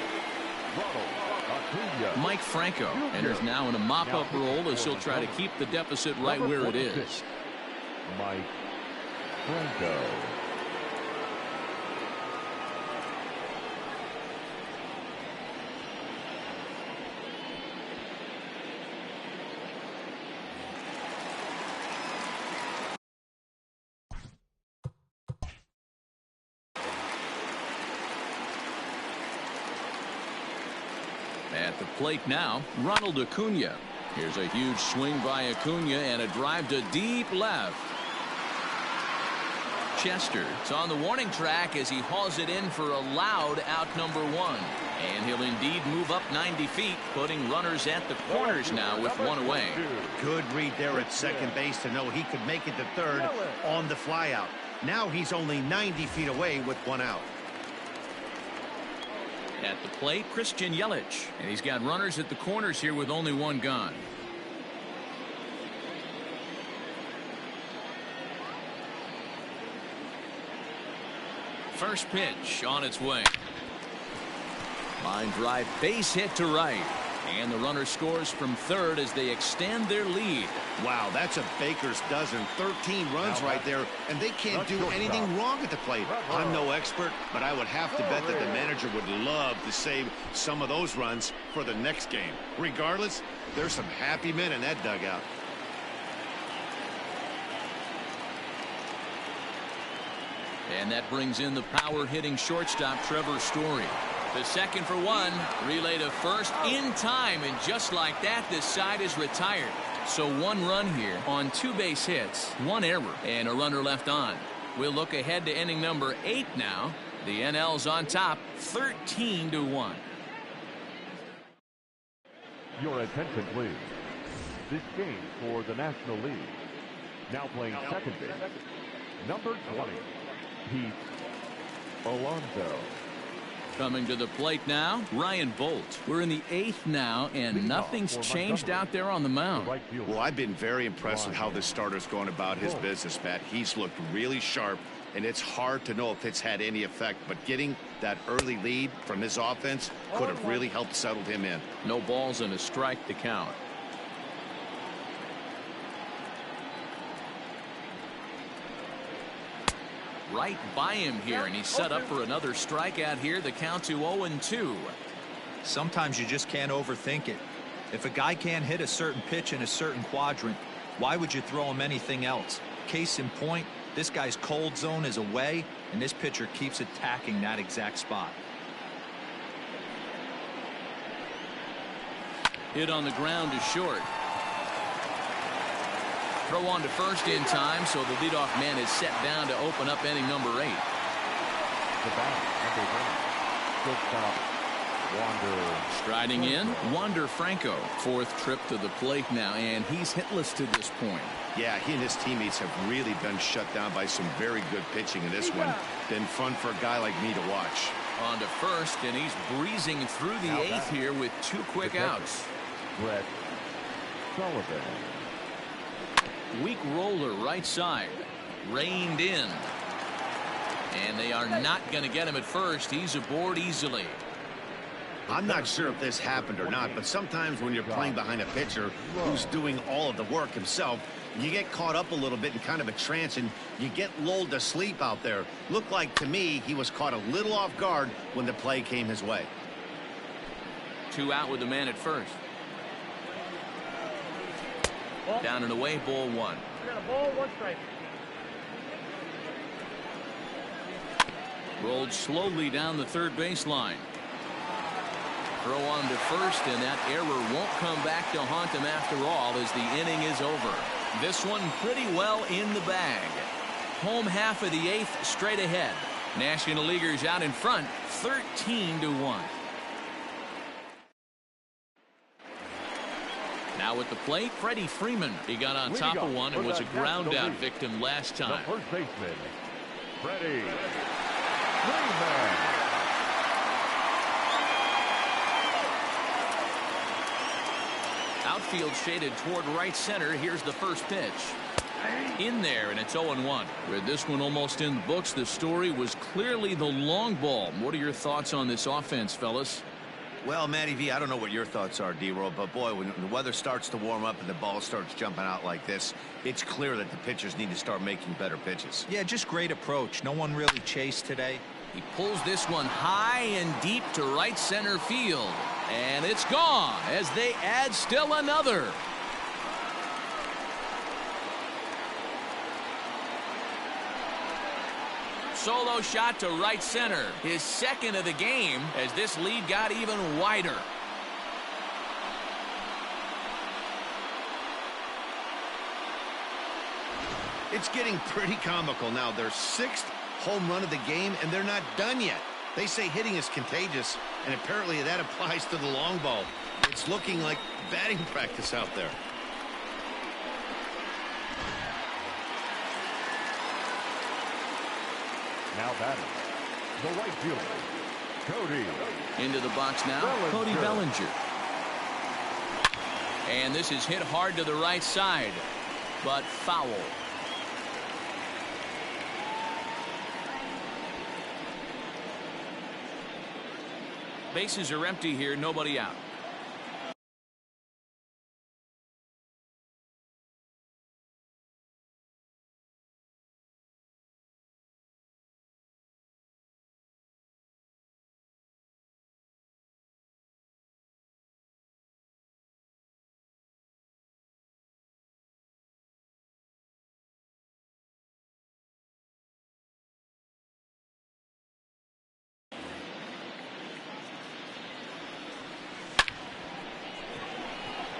Ronald Acuna. Mike Franco enters now in a mop-up role as he'll try to keep the deficit right where it is. Mike Franco. At the plate now, Ronald Acuna. Here's a huge swing by Acuna and a drive to deep left. Chester is on the warning track as he hauls it in for a loud out number 1. And he'll indeed move up 90 feet, putting runners at the corners now with 1 away. Good read there at second base to know he could make it to third on the flyout. Now he's only 90 feet away with 1 out. At the plate, Christian Yelich. And he's got runners at the corners here with only 1 gone. First pitch on its way. Line drive, base hit to right. And the runner scores from third as they extend their lead. Wow, that's a baker's dozen. 13 runs right there, and they can't do anything wrong at the plate. I'm no expert, but I would have to bet that the manager would love to save some of those runs for the next game. Regardless, there's some happy men in that dugout. And that brings in the power-hitting shortstop Trevor Story. The second for 1, relay to first in time, and just like that, this side is retired. So 1 run here on 2 base hits, 1 error, and a runner left on. We'll look ahead to inning number 8 now. The NL's on top, 13-1. Your attention, please. This game for the National League. Now playing second base, number 20, Pete Alonso. Coming to the plate now, Ryan Bolt. We're in the 8th now, and nothing's changed out there on the mound. Well, I've been very impressed with how this starter's going about his business, Matt. He's looked really sharp, and it's hard to know if it's had any effect, but getting that early lead from his offense could have really helped settle him in. No balls and a strike to count. Right by him here, and he's set up for another strikeout here. The count to 0-2. Sometimes you just can't overthink it. If a guy can't hit a certain pitch in a certain quadrant, why would you throw him anything else? Case in point, this guy's cold zone is away, and this pitcher keeps attacking that exact spot. Hit on the ground to short. Throw on to first in time, so the leadoff man is set down to open up inning number 8. The bat, number 1. Shortstop, Wander. Striding in, Wander Franco. 4th trip to the plate now, and he's hitless to this point. Yeah, he and his teammates have really been shut down by some very good pitching in this one. Been fun for a guy like me to watch. On to first, and he's breezing through the 8th here with 2 quick outs. Brett Sullivan. Weak roller right side. Reined in. And they are not going to get him at first. He's aboard easily. I'm not sure if this happened or not, but sometimes when you're playing behind a pitcher who's doing all of the work himself, you get caught up a little bit in kind of a trance and you get lulled to sleep out there. Looked like to me he was caught a little off guard when the play came his way. 2 out with the man at first. Down and away, ball 1. We got a ball, 1 strike. Rolled slowly down the third baseline. Throw on to first, and that error won't come back to haunt him after all as the inning is over. This one pretty well in the bag. Home half of the 8th straight ahead. National Leaguers out in front 13-1. Now at the plate, Freddie Freeman. He got on top of one and was a ground out victim last time. The first baseman, Freddie Freeman. Outfield shaded toward right center. Here's the first pitch. In there, and it's 0-1. With this one almost in the books, the story was clearly the long ball. What are your thoughts on this offense, fellas? Well, Matty V, I don't know what your thoughts are, D-Roll, but boy, when the weather starts to warm up and the ball starts jumping out like this, it's clear that the pitchers need to start making better pitches. Yeah, just great approach. No one really chased today. He pulls this one high and deep to right center field. And it's gone as they add still another. Solo shot to right center. His second of the game as this lead got even wider. It's getting pretty comical now. Their 6th home run of the game, and they're not done yet. They say hitting is contagious, and apparently that applies to the long ball. It's looking like batting practice out there. Now batting, the right fielder, Cody. Into the box now, Cody Bellinger. And this is hit hard to the right side, but foul. Bases are empty here, nobody out.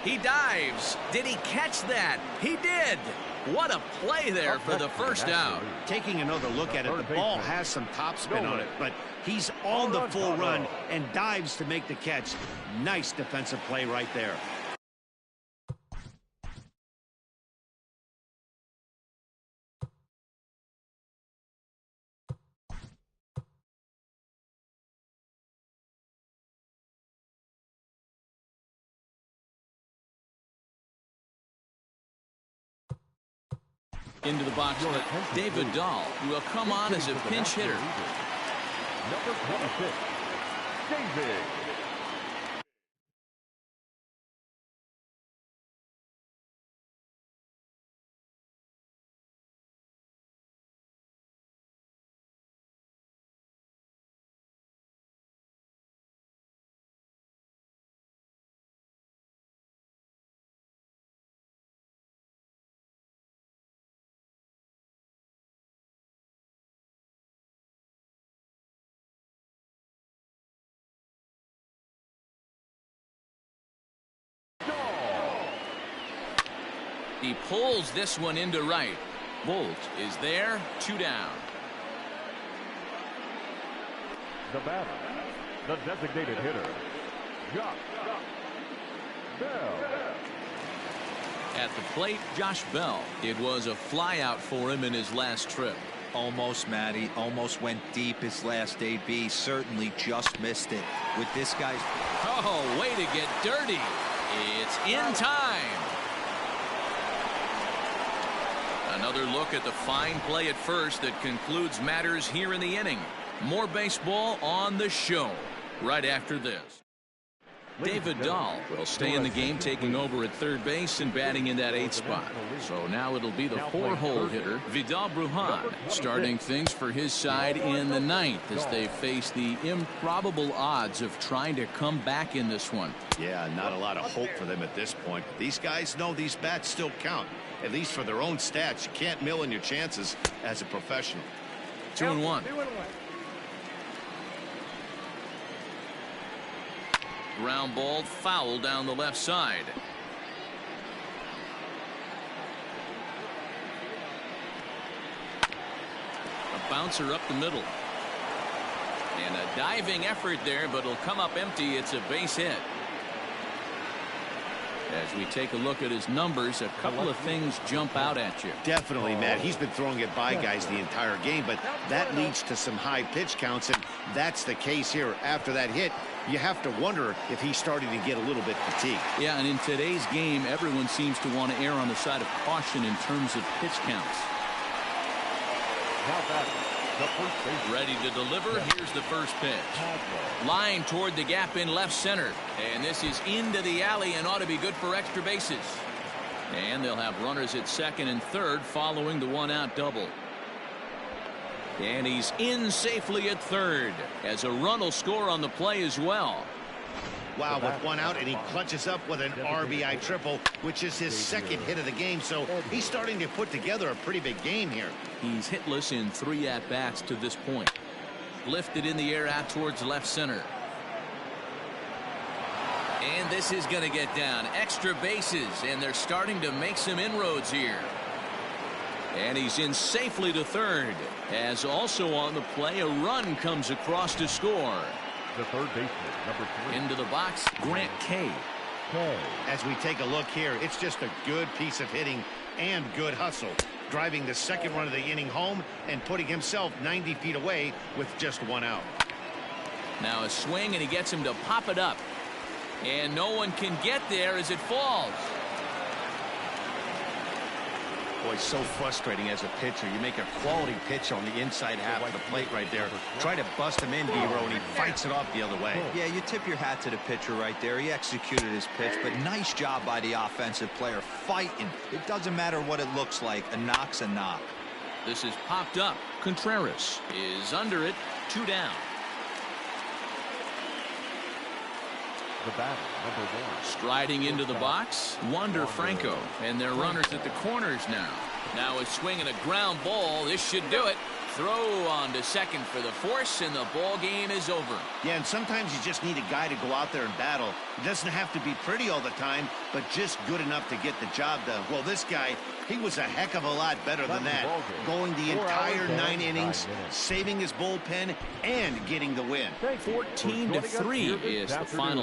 He dives. Did he catch that? He did. What a play there for the first out. Taking another look at it, the ball has some topspin on it, but he's on the full run and dives to make the catch. Nice defensive play right there. Into the box, David Dahl will come on as a pinch hitter. Number 26, David He pulls this one into right. Bolt is there, 2 down. The batter, the designated hitter, Josh Bell. At the plate, Josh Bell. It was a flyout for him in his last trip. Almost, Matty. Almost went deep his last AB. Certainly just missed it. With this guy's... Oh, way to get dirty. It's in time. Another look at the fine play at first that concludes matters here in the inning. More baseball on the show right after this. David Dahl will stay in the game, taking over at third base and batting in that 8th spot. So now it'll be the 4-hole hitter, Vidal Brujan, starting things for his side in the 9th as they face the improbable odds of trying to come back in this one. Yeah, not a lot of hope for them at this point. These guys know these bats still count, at least for their own stats. You can't mill in your chances as a professional. 2-1. Ground ball foul down the left side. A bouncer up the middle. And a diving effort there, but it'll come up empty. It's a base hit. As we take a look at his numbers, a couple of things jump out at you. Definitely, Matt. He's been throwing it by guys the entire game, but that leads to some high pitch counts, and that's the case here. After that hit, you have to wonder if he's starting to get a little bit fatigued. Yeah, and in today's game, everyone seems to want to err on the side of caution in terms of pitch counts. Ready to deliver. Here's the first pitch. Line toward the gap in left center. And this is into the alley and ought to be good for extra bases. And they'll have runners at second and third following the 1-out double. And he's in safely at third as a run will score on the play as well. Wow, with 1 out, and he clutches up with an RBI triple, which is his 2nd hit of the game. So he's starting to put together a pretty big game here. He's hitless in 3 at-bats to this point. Lifted in the air out towards left center. And this is going to get down. Extra bases, and they're starting to make some inroads here. And he's in safely to third. As also on the play, a run comes across to score. The third baseman, number 3. Into the box, Grant Kay. As we take a look here, it's just a good piece of hitting and good hustle. Driving the 2nd run of the inning home and putting himself 90 feet away with just 1 out. Now a swing, and he gets him to pop it up. And no one can get there as it falls. Boy, so frustrating as a pitcher. You make a quality pitch on the inside half of the plate right there. Try to bust him in, D-Row, and he fights it off the other way. Yeah, you tip your hat to the pitcher right there. He executed his pitch, but nice job by the offensive player fighting. It doesn't matter what it looks like. A knock's a knock. This is popped up. Contreras is under it. 2 down. The batter, number 1. Striding into the box, Wander Franco, and their runners at the corners now. Now a swing and a ground ball. This should do it. Throw on to second for the force, and the ball game is over. Yeah, and sometimes you just need a guy to go out there and battle. It doesn't have to be pretty all the time, but just good enough to get the job done. Well, this guy, he was a heck of a lot better than that. Going the entire 9 innings, saving his bullpen, and getting the win. 14-3 is the final.